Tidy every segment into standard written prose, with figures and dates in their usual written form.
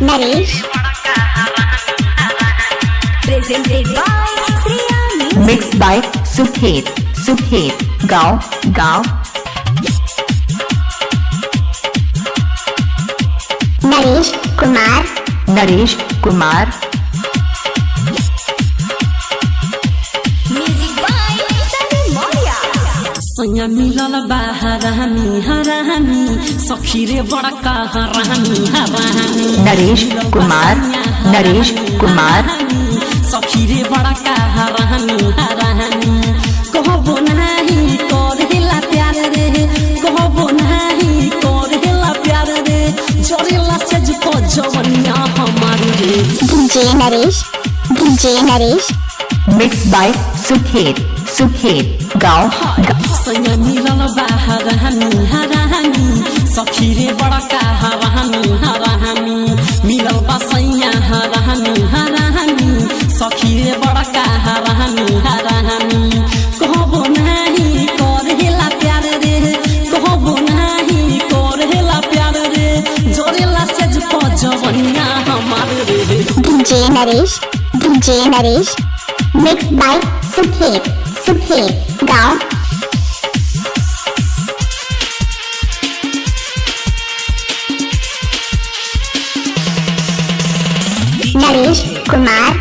Naresh Presented by Sriya Mixed by Sukhet गाँव Naresh Kumar Music by Sunny Moria. सैया मिलल हरामी सखी रे बड़का हरामी नरेश कुमार सखी रे बड़का हरामी कहबो नहीं करेला प्यार रे कहबो नहीं करेला प्यार रे जरेला से जुको जवनिया हमार रे DJ Naresh Mixed by Sukhet गाँव सैया मिलल हरामी सखी रे बड़का हरामी मिलल बा सैया हरामी सखी रे बड़का हरामी कहबो नहीं करेला प्यार रे कहबो नहीं करेला प्यार रे जरेला से जुको जवनिया हमार रे DJ Naresh Mixed by Sukhet गाँव नरेश कुमार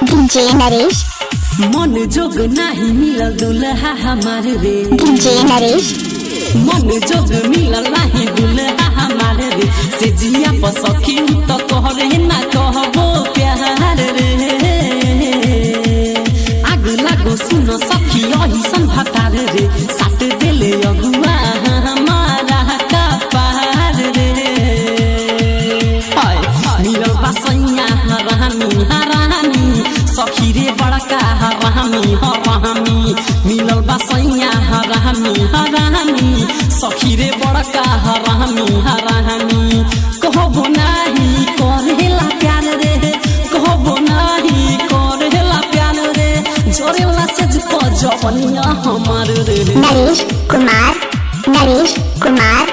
DJ नरेश मन जोग नहीं मिलल दुल्हा हमार रे DJ नरेश मन जोग मिलल नहीं दुल्हा हमार रे से जिया पर सखी तो कहरे ना कहबो प्यार रे आग लागो सुनो सखी यही सन भतार रे साट देले अगुआ हमारा का पार रे मिलल बसैया हरामी सखी रे बड़का हरामी मिलल बसैया हरामी सखी रे बड़का हरामी कहबो नहीं करेला प्यार रे कहबो नहीं करेला प्यार रे जरेला से जुको जवनिया हमार रे Naresh Kumar Naresh Kumar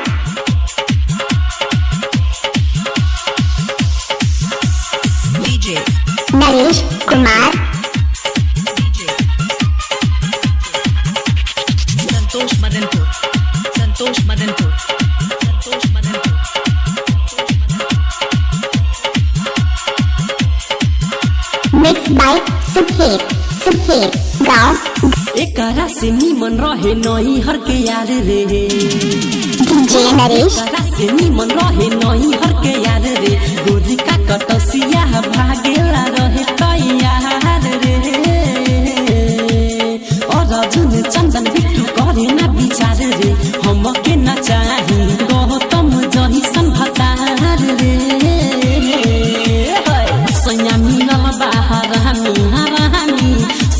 Santosh Madanpur Mixed by Sukhet गाँव एकरा से निमन रहे नई हर के यार रे DJ नरेश एकरा से निमन रहे नई हर के यार रे गोरी का कटसिया भागेला रहे तैयार रे और अर्जुन चंदन बिट्टू करे ना विचार रे हम के ना चाही गौतम जही सन भतार रे सैया मिलल हरामी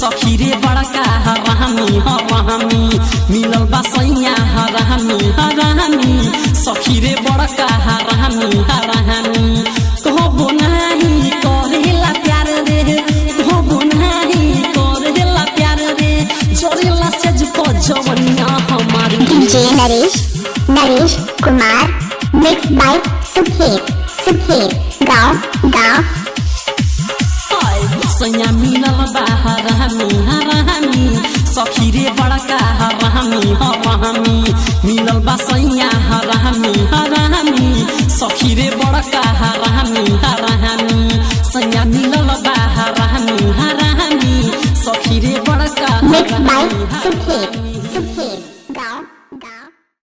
सखी रे बड़का हरामी मिलल बा सैया हरामी सखी रे बड़का हरामी कहबो नहीं करेला प्यार रे कहबो नहीं करेला प्यार रे जरेला से जुको जवनिया हमार DJ Naresh Kumar Mixed by Sukhet गाँव सैया मिलल हरामी सखी रे बड़का हरामी मिलल बा सैया हरामी सखी रे बड़का हरामी